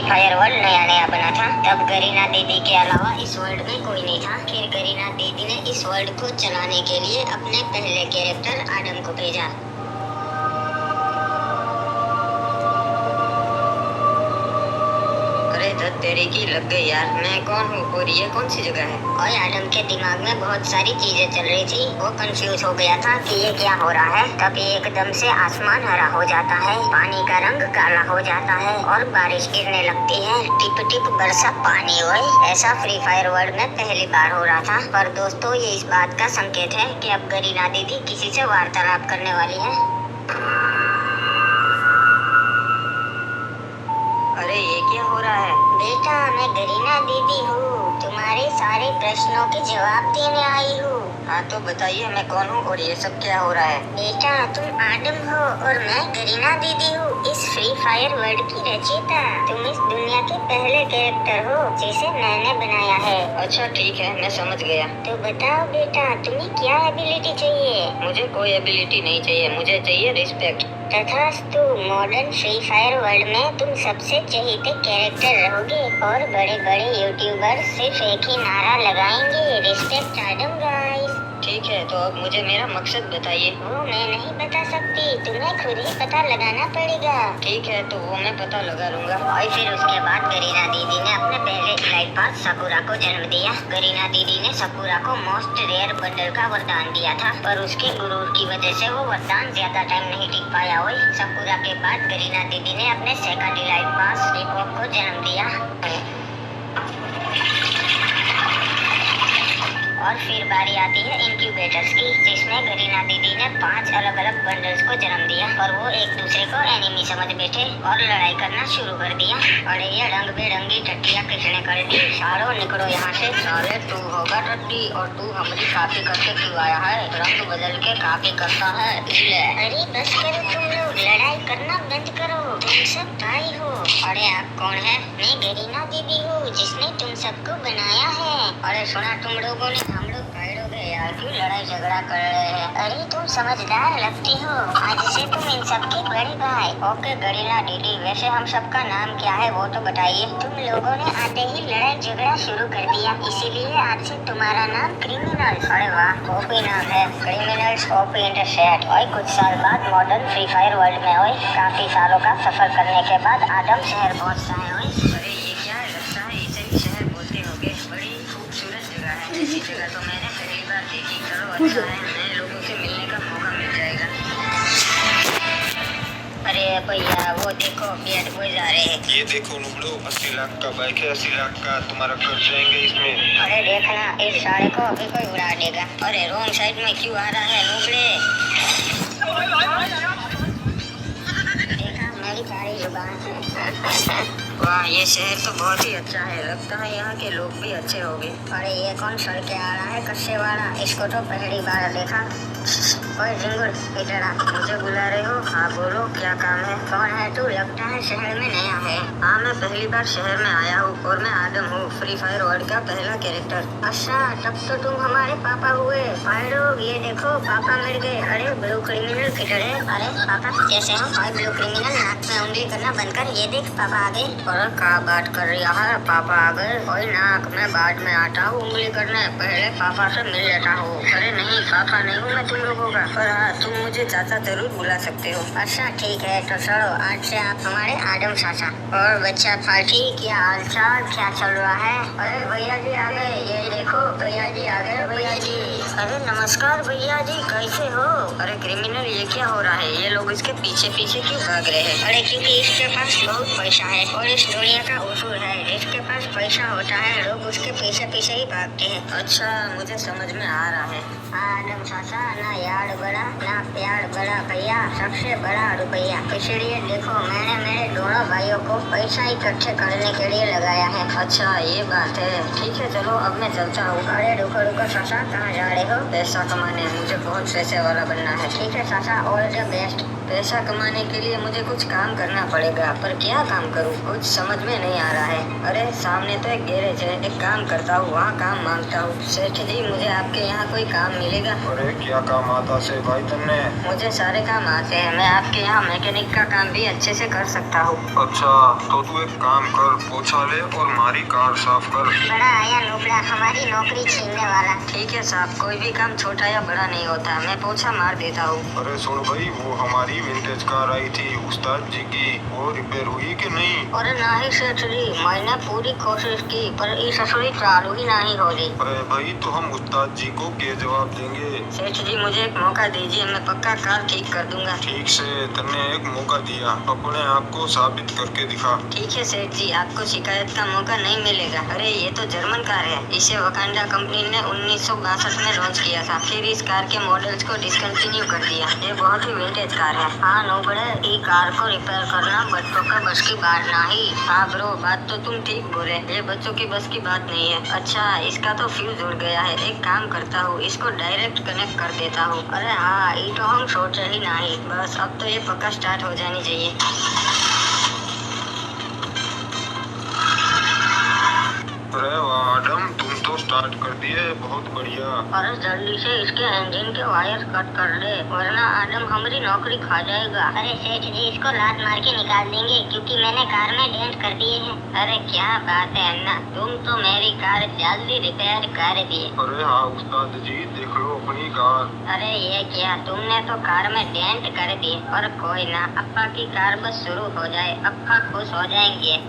Fire world नया नया बना था, तब गरीना दीदी के अलावा इस वर्ल्ड में कोई नहीं था। फिर गरीना दीदी ने इस वर्ल्ड को चलाने के लिए अपने पहले कैरेक्टर आदम को भेजा। तेरी की लग गई यार, मैं कौन हूँ और ये कौन सी जगह है? और आदम के दिमाग में बहुत सारी चीजें चल रही थी। वो कंफ्यूज हो गया था कि ये क्या हो रहा है। तभी एकदम से आसमान हरा हो जाता है, पानी का रंग काला हो जाता है और बारिश गिरने लगती है। टिप टिप बरसा पानी हुए। ऐसा फ्री फायर वर्ल्ड में पहली बार हो रहा था। पर दोस्तों, ये इस बात का संकेत है कि अब गरीना दीदी किसी से वार्तालाप करने वाली है। अरे ये क्या हो रहा है? बेटा, मैं गरीना दीदी हूँ, तुम्हारे सारे प्रश्नों के जवाब देने आई हूँ। हाँ तो बताइए, मैं कौन हूँ और ये सब क्या हो रहा है? बेटा, तुम आदम हो और मैं गरीना दीदी हूँ, इस फ्री फायर वर्ल्ड की रचयिता। तुम इस दुनिया के पहले कैरेक्टर हो जिसे मैंने बनाया है। अच्छा ठीक है, मैं समझ गया। तो बताओ बेटा, तुम्हें क्या एबिलिटी चाहिए? मुझे कोई एबिलिटी नहीं चाहिए, मुझे चाहिए रिस्पेक्ट। तथास्तु, मॉडर्न फ्री फायर वर्ल्ड में तुम सबसे चहेते कैरेक्टर रहोगे और बड़े बड़े यूट्यूबर सिर्फ एक ही नारा लगाएंगे, रिस्पेक्ट आदम गाइस। ठीक है, तो अब मुझे मेरा मकसद बताइए। वो मैं नहीं बता सकती, तुम्हें खुद ही पता लगाना पड़ेगा। ठीक है, तो वो मैं पता लगा लूंगा। और फिर उसके बाद गरीना दीदी ने अपने पहले इलाइट पास साकुरा को जन्म दिया। गरीना दीदी ने साकुरा को मोस्ट रेयर बंडल का वरदान दिया था, पर उसके गुरूर की वजह से वो वरदान ज्यादा टाइम नहीं टिक पाया। साकुरा के बाद गरीना दीदी ने अपने सेकंड इलाइट पास रिपॉक को जन्म दिया। और फिर बारी आती है इंक्यूबेटर्स की, जिसमें गरीना दीदी ने 5 अलग अलग बंडल्स को जन्म दिया और वो एक दूसरे को एनिमी समझ बैठे और लड़ाई करना शुरू कर दिया। और ये रंग बेरंगी टट्टियां किसने कर दी? सारो निकलो यहाँ से। साले तू होगा टट्टी और तू हमारी कॉपी करके क्यों आया है? रंग बदल के कॉपी करता है। अरे बस करो तुम लोग, लड़ाई करना बंद करो, तुम सब भाई हो। अरे आप कौन है? मैं गरीना दीदी हूँ जिसने तुम सबको बनाया है। अरे सुना तुम लोगों ने, हम लोग भाई लोग हैं यार, क्यों लड़ाई झगड़ा कर रहे हैं? अरे तुम समझदार लगती हो, आज से तुम इन सबके बड़े भाई। ओके गरीना दीदी, वैसे हम सबका नाम क्या है वो तो बताइए। तुम लोगों ने आते ही लड़ाई झगड़ा शुरू कर दिया, इसीलिए आज से तुम्हारा नाम क्रिमिनल्स। अरे वाह, ओपी नाम है, क्रिमिनल्स ओपी इंटरसेट। और कुछ साल बाद मॉडर्न फ्री फायर वर्ल्ड में हुए काफी सालों का सफर करने के बाद आदम शहर पहुँचता है। अरे ये क्या लगता है, इसे भी शहर बोलते होंगे। बड़ी खूबसूरत जगह है, ऐसी जगह तो मैंने पहली बार देखी। चलो अच्छा है, नए लोगों से मिलने का मौका मिल जाएगा। अरे भैया वो देखो, बैड बॉयज आ रहे हैं। ये देखो नुबड़ो, 80 लाख का बाइक है, 80 लाख का तुम्हारा कर जाएंगे इसमें। अरे देखना, इस सारे को अभी कोई उड़ा देगा। अरे रोंग साइड में क्यों आ रहा है नुबड़े? देखा, मेरी सारी जुबान है। वाह, ये शहर तो बहुत ही अच्छा है, लगता है यहाँ के लोग भी अच्छे होंगे। अरे ये कौन सड़के आ रहा है कस्से वाला? इसको तो पहली बार देखा। ओए झिंगुर, इधर आ। मुझे बुला रहे हो? हाँ बोलो, क्या काम है? कौन है तू? लगता है शहर में नया है। हाँ, मैं पहली बार शहर में आया हूँ और मैं आदम हूँ, फ्री फायर वर्ल्ड का पहला कैरेक्टर। अच्छा, तब तो तुम हमारे पापा हुए। फायरो, ये देखो पापा मिल गए। अरे ब्लू क्रिमिनल किधर है? अरे पापा कैसे हो? और ब्लू क्रिमिनल, नाक में उंगली करना बंद कर। ये देख पापा आ गए। और क्या बात कर रही है? पापा आ गए? कोई नाक में बाद में आता हूँ उंगली करने, पहले पापा से मिल लेता हूँ। अरे नहीं, पापा नहीं हूँ मैं तुम लोगों का, पर हाँ तुम मुझे चाचा जरूर बुला सकते हो। अच्छा ठीक है, तो चलो आज से आप हमारे आदम चाचा। और बच्चा फाटी, क्या हाल चाल, क्या चल रहा है? अरे भैया जी आ गए, ये देखो भैया जी आ गए। भैया जी, अरे नमस्कार भैया जी, कैसे हो? अरे क्रिमिनल, ये क्या हो रहा है? ये लोग इसके पीछे पीछे क्यों भाग रहे हैं? अरे क्योंकि इसके पास बहुत पैसा है और इस दुनिया का उसूल है, इसके पास पैसा होता है, लोग उसके पीछे पीछे ही भागते हैं। अच्छा, मुझे समझ में आ रहा है। आदम चाचा, ना यार बड़ा ना प्यार बड़ा भैया, सबसे बड़ा रुपया। इसलिए देखो, मैंने मेरे दोनों भाइयों को पैसा इकट्ठे करने के लिए लगाया है। अच्छा ये बात है, ठीक है चलो अब मैं चलता हूँ। अरे रुको रुको चाचा, कहाँ जा रहे हो? पैसा कमाने, मुझे बहुत पैसे वाला बनना है। ठीक है चाचा, ऑल द बेस्ट। पैसा कमाने के लिए मुझे कुछ काम करना पड़ेगा, पर क्या काम करूँ कुछ समझ में नहीं आ रहा है। अरे सामने तो एक गैरेज है, एक काम करता हूँ, वहाँ काम मांगता हूँ। सेठ जी मुझे आपके यहाँ कोई काम मिलेगा? अरे क्या काम आता से भाई तुमने? मुझे सारे काम आते हैं, मैं आपके यहाँ मैकेनिक का काम भी अच्छे से कर सकता हूँ। अच्छा तो तू एक काम कर, पोछा ले और हमारी कार साफ कर। बड़ा आया नुबड़ा, हमारी नौकरी छीनने वाला। ठीक है साहब, कोई भी काम छोटा या बड़ा नहीं होता, मैं पोछा मार देता हूँ। अरे सुन भाई, वो हमारी विंटेज कार आई थी उस्ताद जी की, वो रिपेयर हुई कि नहीं? अरे नहीं सेठ जी, मैंने पूरी कोशिश की पर इस असली चालू ही नहीं हो रही। अरे भाई तो हम उस्ताद जी को क्या जवाब देंगे? सेठ जी मुझे एक मौका दीजिए, मैं पक्का कार ठीक कर दूंगा। ठीक से, तन्ने एक मौका दिया, अपने आप को साबित करके दिखा। ठीक है सेठ जी, आपको शिकायत का मौका नहीं मिलेगा। अरे ये तो जर्मन कार है, इसे वकांडा कंपनी ने 1962 में लॉन्च किया था, फिर इस कार के मॉडल्स को डिसकंटिन्यू कर दिया। ये बहुत ही विंटेज कार है। हाँ नोबड़े, ये कार को रिपेयर करना बच्चों का बस की बात नहीं। हाँ ब्रो, बात तो तुम ठीक बोले, ये बच्चों की बस की बात नहीं है। अच्छा इसका तो फ्यूज उड़ गया है, एक काम करता हूँ, इसको डायरेक्ट कनेक्ट कर देता हूँ। अरे हाँ, ये तो हम सोचे ही नहीं, बस अब तो ये पक्का स्टार्ट हो जानी चाहिए। अरे वाह आडम, तुम तो स्टार्ट कर दिए, बहुत बढ़िया। अरे जल्दी से इसके इंजन के वायर कट कर दे, वरना आदम हमारी नौकरी खा जाएगा। अरे सेठ जी, इसको लात मार के निकाल देंगे क्योंकि मैंने कार में डेंट कर दिए हैं। अरे क्या बात है अन्ना, तुम तो मेरी कार जल्दी रिपेयर कर दिए। अरे हाँ उस्ताद जी, देख लो अपनी कार। अरे ये क्या, तुमने तो कार में डेंट कर दिए। और कोई ना, अप्पा की कार बस शुरू हो जाए, अप्पा खुश हो जाएंगे।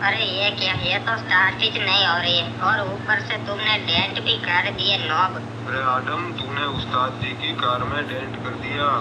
अरे ये क्या, ये तो स्टार्ट ही नहीं हो रही है, और ऊपर से तुमने डेंट भी कर दिए नॉब। अरे आडम, तूने उस्ताद जी की कार में डेंट कर दिया।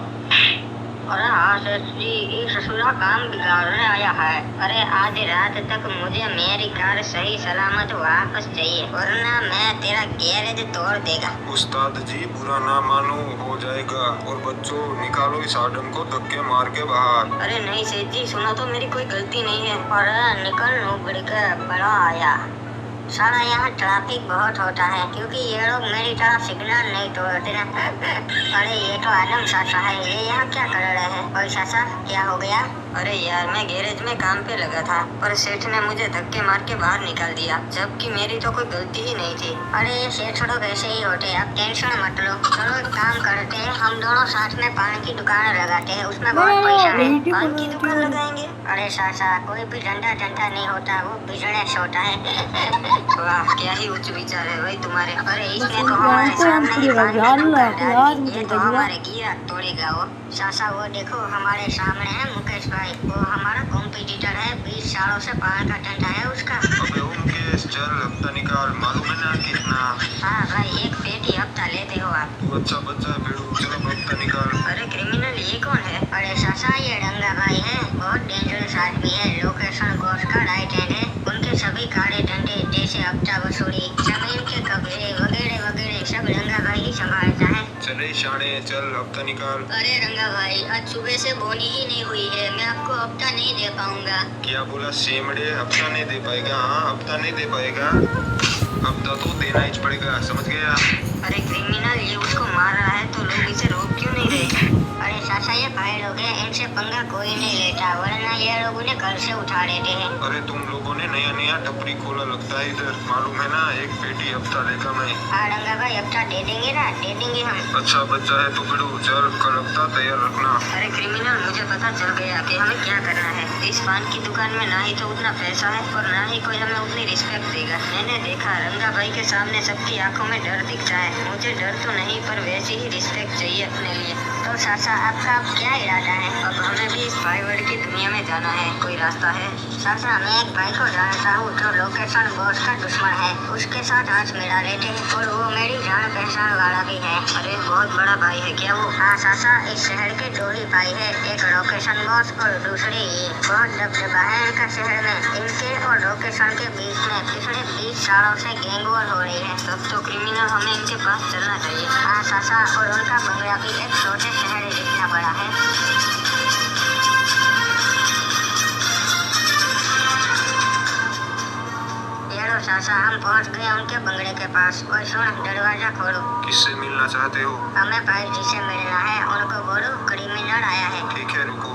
अरे हाँ सेठ जी, ये ससुरा काम बिगाड़ने आया है। अरे आज रात तक मुझे मेरी कार सही सलामत वापस चाहिए, वरना मैं तेरा गैरेज तोड़ देगा। उस्ताद जी बुरा ना मानो, हो जाएगा। और बच्चों, निकालो इस आडम को धक्के मार के बाहर। अरे नहीं सेठ जी, सुनो तो, मेरी कोई गलती नहीं है। अरे निकल नौकरी का बड़ा आया। साला यहाँ ट्रैफिक बहुत होता है क्योंकि ये लोग मेरी तरह सिग्नल नहीं तोड़ते ना। अरे ये तो आदम चाचा है, ये यहाँ क्या कर रहे हैं? ओए चाचा, क्या हो गया? अरे यार, मैं गैरेज में काम पे लगा था, पर सेठ ने मुझे धक्के मार के बाहर निकाल दिया, जबकि मेरी तो कोई गलती ही नहीं थी। अरे ये सेठ लोग ऐसे ही होते हैं, आप टेंशन मत लो। चलो एक काम करते हैं, हम दोनों साथ में पान की दुकान लगाते हैं, उसमें बहुत पैसा है। पान की दुकान लगाएंगे? अरे चाचा, कोई भी धंधा नहीं होता, वो बिजनेस होता है। वाह, क्या ही उच्च विचार है भाई तुम्हारे। अरे इसने तो हमारे सामने ही पान की दुकान डाली, ये तो हमारे गिरा तोड़ेगा वो। चाचा वो देखो, हमारे सामने है मुकेश भाई, वो हमारा कॉम्पिटिटर है, 20 सालों से पान का धंधा है उसका। अबे ओ मुकेश, चल हफ्ता निकाल, मालूम है ना कितना? हाँ भाई, एक पेटी हफ्ता लेते हो आप। तू अच्छा बच्चा है बेड़ू, चलो हफ्ता निकाल। अरे क्रिमिनल, ये कौन है? अरे चाचा, ये रंगा भाई है, बहुत डेंजरस आदमी है। लोकेशन गोश्त का राइट हैंड है, उनके सभी काले धंधे जैसे हफ्ता वसूली, जमीन के कब्जे वगैरह वगैरह सब रंगा भाई ही संभालता है। चले शाने, चल हफ्ता निकाल। अरे रंगा भाई, आज सुबह से बोनी ही नहीं हुई है, मैं आपको हफ्ता नहीं दे पाऊंगा। क्या बोला सेमड़े? हफ्ता नहीं दे पाएगा? हाँ हफ्ता नहीं दे पाएगा, हफ्ता तो देना ही पड़ेगा, समझ गया? अरे क्रिमिनल, ये उसको मार रहा है तो लोग इसे रोक क्यों नहीं रहे? अरे चाचा, ये भाई लोग हैं, इनसे पंगा कोई नहीं लेता, वरना ये लोग उन्हें घर से उठा लेते हैं। अरे तुम लोगों ने नया नया टपरी खोला लगता है इधर, मालूम है ना? एक पेटी हफ्ता लेगा मैं। हाँ रंगा भाई, हफ्ता दे देंगे ना, दे देंगे हम। अच्छा बच्चा है तो बिड़ू, चल कल हफ्ता तैयार रखना। अरे क्रिमिनल, मुझे पता चल गया कि हमें क्या करना है। इस पान की दुकान में ना ही तो उतना पैसा है और ना ही कोई हमें उतनी रिस्पेक्ट देगा। मैंने देखा, रंगा भाई के सामने सबकी आंखों में डर दिखता है, मुझे डर तो नहीं पर वैसी ही रिस्पेक्ट चाहिए अपने लिए। तो चाचा, आपका अब क्या इरादा है? अब हमें भी इस पाइवर्ड की दुनिया में जाना है, कोई रास्ता है? चाचा, मैं एक भाई को जानता हूँ जो लोकेशन बॉस का दुश्मन है, उसके साथ हाथ मिला लेते हैं और वो मेरी जान पहचान वाला भी है। अरे बहुत बड़ा भाई है क्या वो? हाँ चाचा, इस शहर के 2 ही भाई है, एक लोकेशन बॉस और दूसरे ये। बहुत दबदबा है इनका शहर में। इनके और लोकेशन के बीच में पिछले 20 सालों से गैंग वॉर हो रही है। तब तो क्रिमिनल, हमें इनके पास चलना चाहिए। हाँ चाचा, और उनका बंगला भी एक छोटे शहर जितना बड़ा है। चाचा, हम पहुंच गए उनके बंगले के पास। ओए सुन, दरवाजा खोलो। किससे मिलना चाहते हो? हमें भाई जी से मिलना है, उनको बोलो क्रिमिनल आया है। ठीक है, रुको।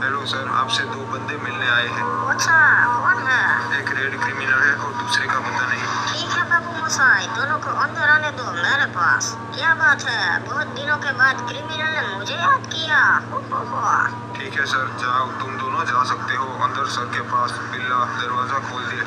हेलो सर, आपसे 2 बंदे मिलने आए हैं। अच्छा, कौन है? एक रेड क्रिमिनल है और दूसरे का पता नहीं। ठीक है बाबू मोसाई, दोनों को अंदर आने दो मेरे पास। क्या बात है, बहुत दिनों के बाद क्रिमिनल ने मुझे याद किया। हो। ठीक है सर, जाओ, तुम दोनों जा सकते हो अंदर। सर के पास बिल्ला दरवाजा खोल दे।